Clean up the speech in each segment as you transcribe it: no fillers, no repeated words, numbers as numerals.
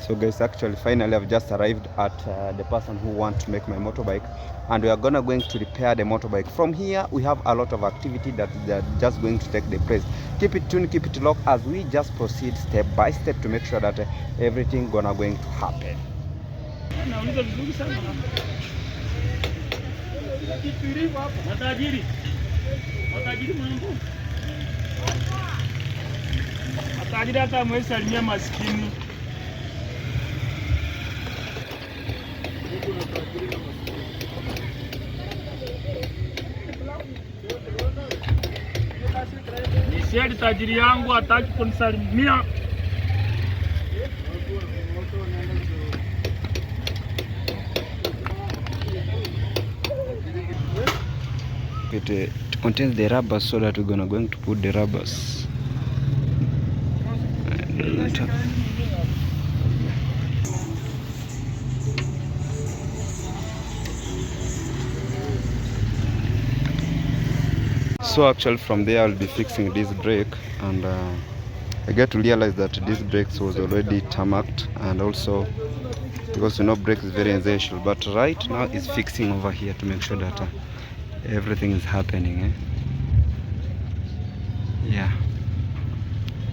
So guys, actually finally I've just arrived at the person who wants to make my motorbike, and we are going to repair the motorbike. From here we have a lot of activity that they're just going to take the place. Keep it tuned, keep it locked as we just proceed step by step to make sure that everything going to happen. Matajiri hata mwezi alimia maskini. Nishedi tajiri yangu hataki kunisalimia. It contains the rubbers, so that we're going to put the rubbers. So actually from there I'll be fixing this brake, and I get to realize that this brakes was already tarmacked, and also because brake is very essential, but right now it's fixing over here to make sure that everything is happening. Yeah,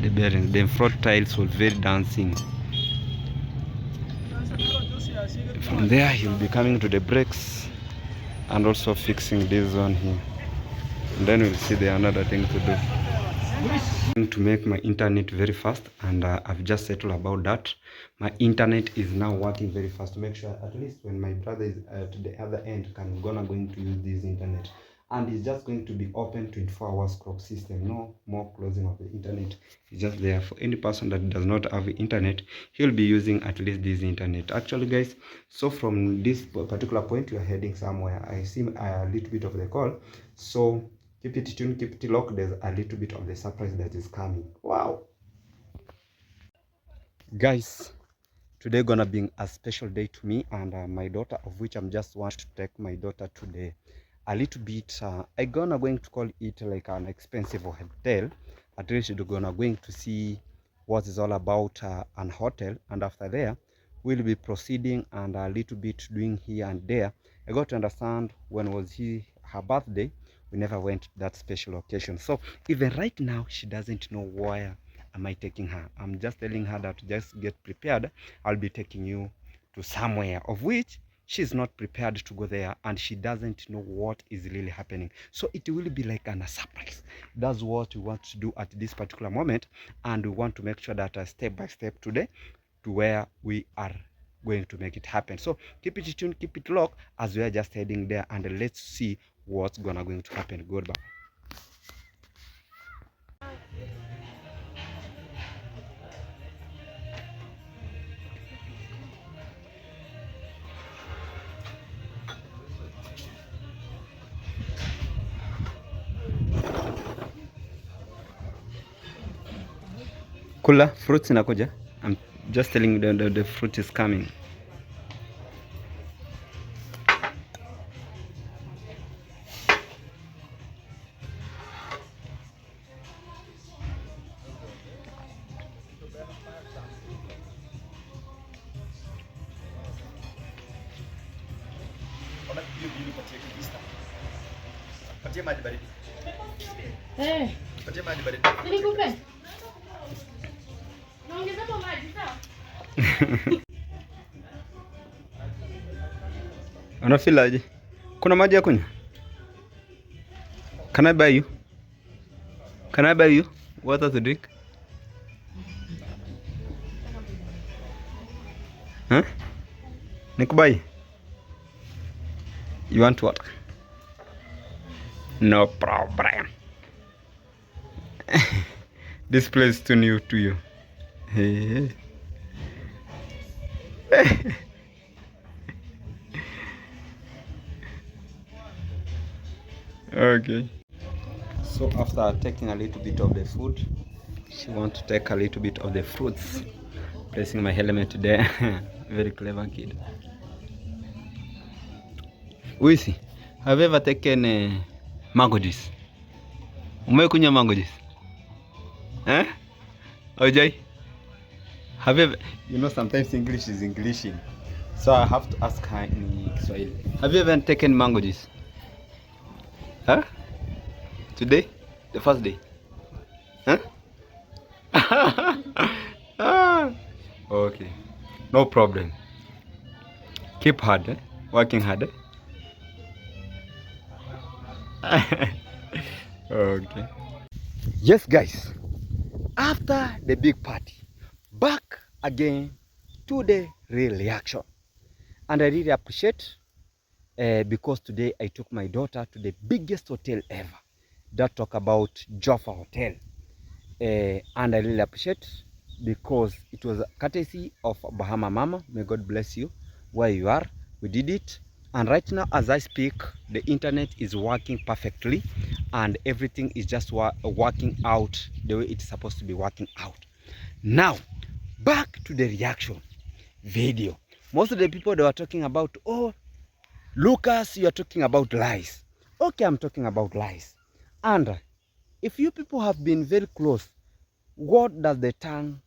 the bearings, the front tiles were very dancing. From there he'll be coming to the brakes and also fixing this one here, and then we'll see the another thing to do. To make my internet very fast, and I've just settled about that. My internet is now working very fast to make sure at least when my brother is at the other end going to use this internet, and it's just going to be open 24 hours crop system. No more closing of the internet. It's just there for any person that does not have internet. He'll be using at least this internet. Actually guys, so from this particular point you are heading somewhere. I see a little bit of the call, so keep it tuned, keep it locked. There's a little bit of the surprise that is coming. Wow. Guys, today gonna be a special day to me and my daughter, of which I'm just want to take my daughter to the a little bit I going to call it like an expensive hotel. At least we're going to see what is all about an hotel, and after there we'll be proceeding and a little bit doing here and there. I got to understand when was her birthday. We never went to that special occasion, so even right now she doesn't know where am I taking her. I'm just telling her that just get prepared, I'll be taking you to somewhere of which she's not prepared to go there, and she doesn't know what is really happening. So it will be like a surprise. That's what we want to do at this particular moment, and we want to make sure that step by step today to where we are going to make it happen. So keep it tuned, keep it locked as we are just heading there, and let's see what's going to happen. Goodbye. Kula fruits inakuja. I'm just telling you the fruit is coming. Unafeel aje? Kuna maji ya kunywa? Can I buy you? Can I buy you water to drink? Huh? Nikubai? You want what? No problem. This place is too new to you. Hey. Okay. So after taking a little bit of the food, she wants to take a little bit of the fruits. Placing my helmet there. Very clever kid. Uisi, have you ever taken mango juice? Umekunywa mango juice? Eh? Ojai? Have you ever, you know, sometimes English is Englishing, so I have to ask her in Swahili. Have you ever taken mango juice? Huh? Today? The first day? Huh? Ah, okay. No problem. Keep hard, eh? Working hard, eh? Okay. Yes, guys. After the big party, back again to the real reaction. And I really appreciate because today I took my daughter to the biggest hotel ever. That talk about Joffa Hotel. And I really appreciate because it was a courtesy of Bahama Mama. May God bless you where you are. We did it. And right now, as I speak, the internet is working perfectly and everything is just working out the way it's supposed to be working out. Now, back to the reaction video. Most of the people, they were talking about, oh, Lucas, you are talking about lies. Okay, I'm talking about lies. And if you people have been very close, what does the tongue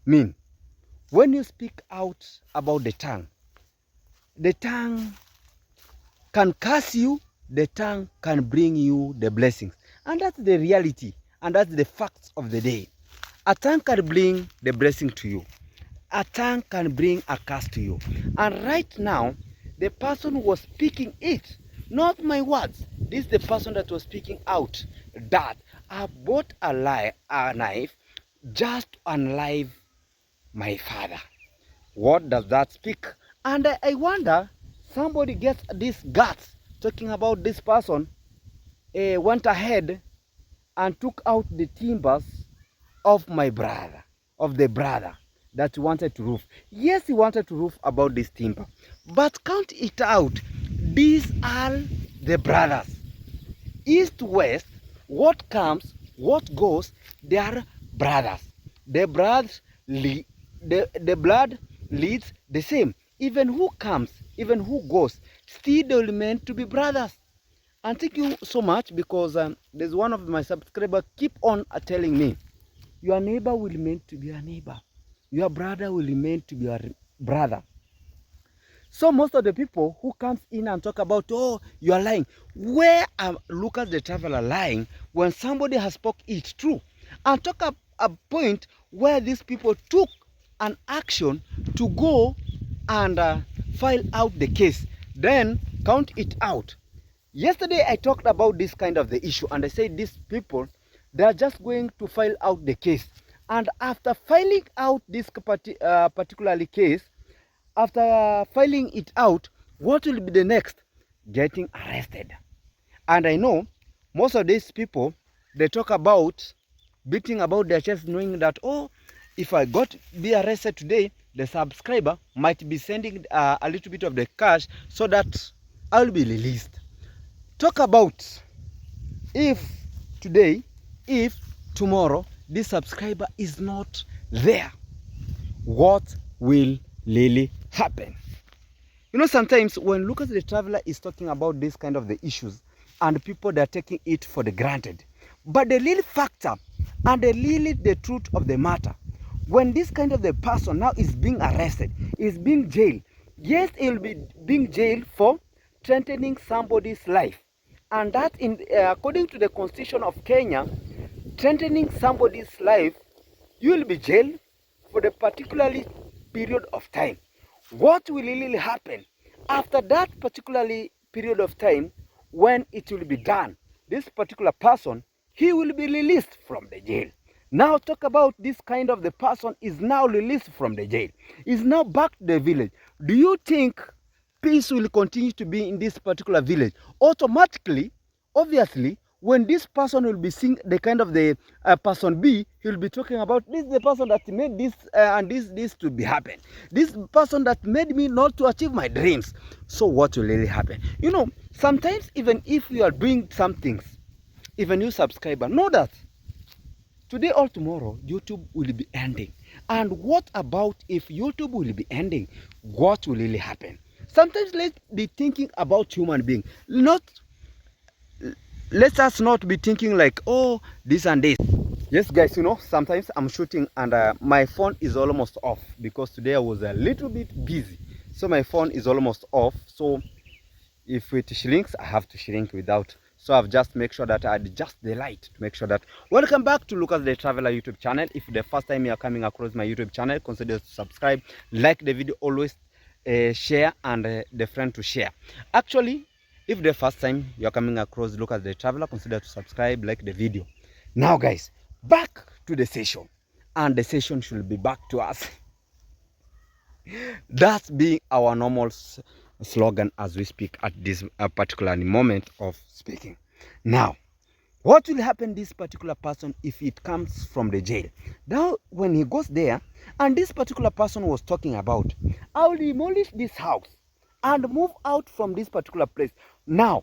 mean? When you speak out about the tongue can curse you, the tongue can bring you the blessings. And that's the reality, and that's the facts of the day. A tongue can bring the blessing to you. A tongue can bring a curse to you. And right now, the person who was speaking it, not my words. This is the person that was speaking out that I bought a knife just to unalive my father. What does that speak? And I wonder, somebody gets this guts talking about this person went ahead and took out the timbers of my brother, of the brother that wanted to roof. Yes, he wanted to roof about this timber, but count it out. These are the brothers. East, west, what comes, what goes, they are brothers. The blood leads the same. Even who comes, even who goes, still they will meant to be brothers. And thank you so much because there's one of my subscribers keep on telling me, your neighbor will meant to be a neighbor. Your brother will meant to be a brother. So most of the people who comes in and talk about, oh, you are lying. Where are Lucas the Traveler lying when somebody has spoke it true? And talk up a point where these people took an action to go and file out the case. Then count it out. Yesterday I talked about this kind of the issue and I said these people, they are just going to file out the case. And after filing out this particular case, after filing it out, what will be the next? Getting arrested. And I know most of these people, they talk about beating about their chest knowing that, oh, if I be arrested today, the subscriber might be sending a little bit of the cash so that I'll be released. Talk about if today, if tomorrow, this subscriber is not there, what will really happen? You know, sometimes when Lucas the Traveler is talking about this kind of the issues and people that are taking it for the granted, but the real factor and the truth of the matter, when this kind of the person now is being arrested, is being jailed, yes, he will be being jailed for threatening somebody's life. And that, according to the Constitution of Kenya, threatening somebody's life, you will be jailed for the particularly period of time. What will really happen after that particularly period of time when it will be done? This particular person, he will be released from the jail. Now talk about this kind of the person is now released from the jail, is now back to the village. Do you think peace will continue to be in this particular village? Automatically, obviously, when this person will be seeing the kind of the person B, he will be talking about, this is the person that made this and this to be happen. This person that made me not to achieve my dreams. So what will really happen? You know, sometimes even if you are doing some things, even you subscriber, know that today or tomorrow, YouTube will be ending. And what about if YouTube will be ending? What will really happen? Sometimes let's be thinking about human being. Let us not be thinking like, oh, this and this. Yes, guys, you know, sometimes I'm shooting and my phone is almost off because today I was a little bit busy. So my phone is almost off. So if it shrinks, I have to shrink without. So I've just make sure that I adjust the light to make sure that. Welcome back to Lucas the Traveler YouTube channel. If the first time you are coming across my YouTube channel, consider to subscribe, like the video, always share, and the friend to share. Actually, if the first time you are coming across Lucas the Traveler, consider to subscribe, like the video. Now, guys, back to the session, and the session should be back to us. That's being our normal slogan as we speak at this particular moment of speaking. Now, what will happen this particular person if it comes from the jail? Now, when he goes there, and this particular person was talking about, I will demolish this house and move out from this particular place. Now,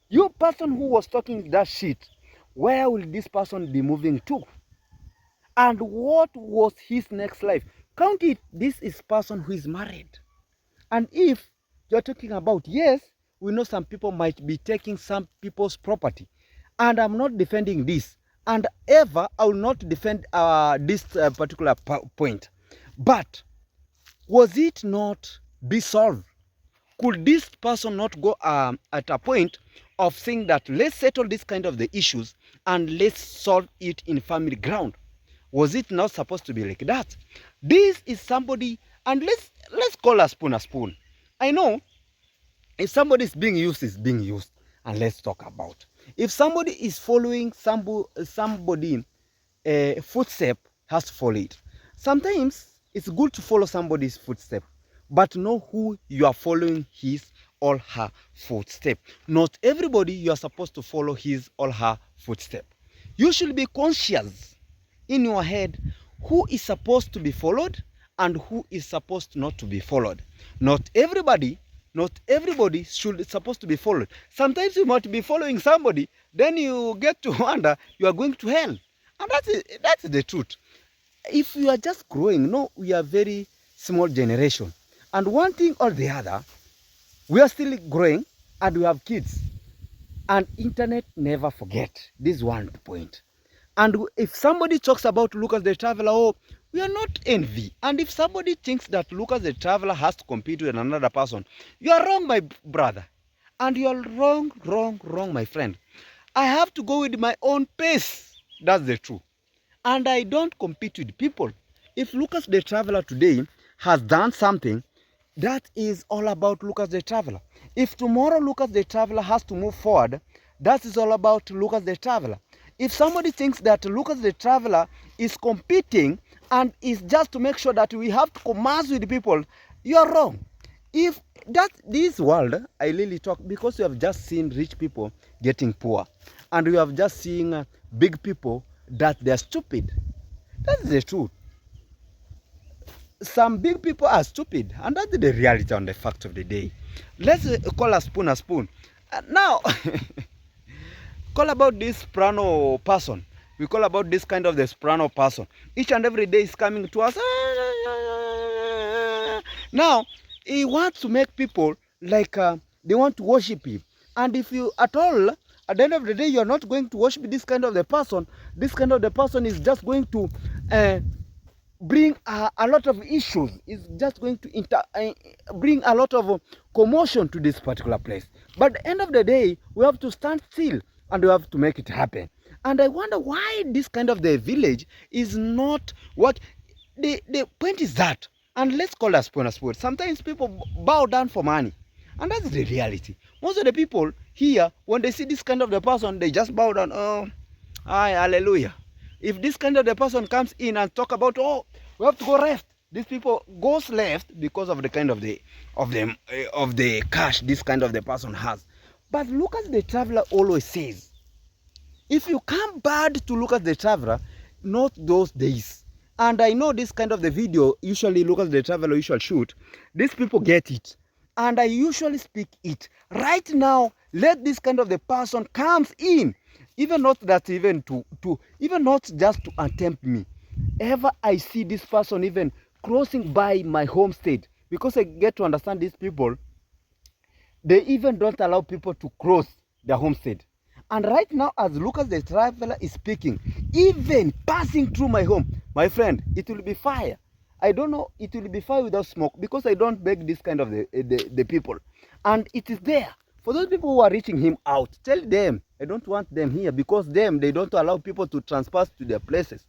you person who was talking that shit, where will this person be moving to? And what was his next life? Count it, this is person who is married. And if you're talking about, yes, we know some people might be taking some people's property. And I'm not defending this. And ever, I will not defend this particular point. But was it not be solved? Could this person not go at a point of saying that let's settle this kind of the issues and let's solve it in family ground? Was it not supposed to be like that? This is somebody, and let's call a spoon a spoon. I know if somebody is being used, and let's talk about. If somebody is following somebody footstep, has to follow it. Sometimes it's good to follow somebody's footstep, but know who you are following his or her footstep. Not everybody you are supposed to follow his or her footstep. You should be conscious in your head who is supposed to be followed and who is supposed not to be followed. Not everybody should supposed to be followed. Sometimes you might be following somebody, then you get to wonder you are going to hell. And that's the truth. If you are just growing, no, we are very small generation. And one thing or the other, we are still growing and we have kids. And internet never forget. This one point. And if somebody talks about Lucas the Traveler, oh, we are not envy. And if somebody thinks that Lucas the Traveler has to compete with another person, you are wrong, my brother. And you are wrong, my friend. I have to go with my own pace. That's the truth. And I don't compete with people. If Lucas the Traveler today has done something, that is all about Lucas the Traveler. If tomorrow Lucas the Traveler has to move forward, that is all about Lucas the Traveler. If somebody thinks that Lucas the Traveler is competing and is just to make sure that we have to commerce with people, you are wrong. If that this world, I really talk because we have just seen rich people getting poor, and we have just seen big people that they are stupid. That's the truth. Some big people are stupid, and that's the reality on the fact of the day. Let's call a spoon a spoon. Now, call about this soprano person. We call about this kind of the soprano person. Each and every day is coming to us. Now, he wants to make people like they want to worship him. And if you at all, at the end of the day, you are not going to worship this kind of the person. This kind of the person is just going to bring a lot of issues. It's just going to bring a lot of commotion to this particular place. But at the end of the day, we have to stand still and we have to make it happen. And I wonder why this kind of the village is not what the point is that. And let's call us spoon a spoon. Sometimes people bow down for money. And that's the reality. Most of the people here, when they see this kind of the person, they just bow down. Oh, hi, hallelujah. If this kind of the person comes in and talk about, oh, we have to go left. These people goes left because of the kind of the cash this kind of the person has. But Lucas the Traveler always says, if you come bad to Lucas the Traveler, not those days. And I know this kind of the video, usually Lucas the Traveler usually shoot. These people get it. And I usually speak it. Right now, let this kind of the person comes in. Even not that even even not just to attempt me. Ever I see this person even crossing by my homestead, because I get to understand these people, they even don't allow people to cross their homestead. And right now, as Lucas the traveler is speaking, even passing through my home, my friend, it will be fire. I don't know, it will be fire without smoke, because I don't beg this kind of the people. And it is there. For those people who are reaching him out, tell them, I don't want them here, because they don't allow people to trespass to their places.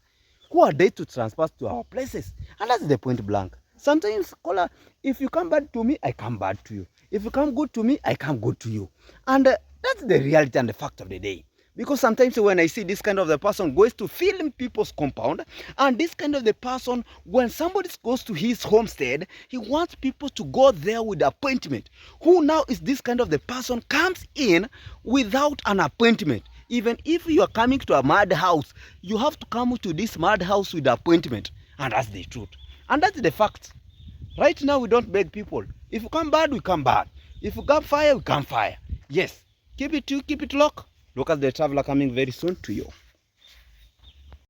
Who are they to trespass to our places? And that's the point blank. Sometimes, caller, if you come bad to me, I come bad to you. If you come good to me, I come good to you. And that's the reality and the fact of the day. Because sometimes when I see this kind of the person goes to film people's compound, and this kind of the person, when somebody goes to his homestead, he wants people to go there with appointment. Who now is this kind of the person comes in without an appointment? Even if you are coming to a mad house, you have to come to this mad house with appointment. And that's the truth. And that's the fact. Right now, we don't beg people. If you come bad, we come bad. If you come fire, we come fire. Yes. Keep it locked. Look at the traveler coming very soon to you.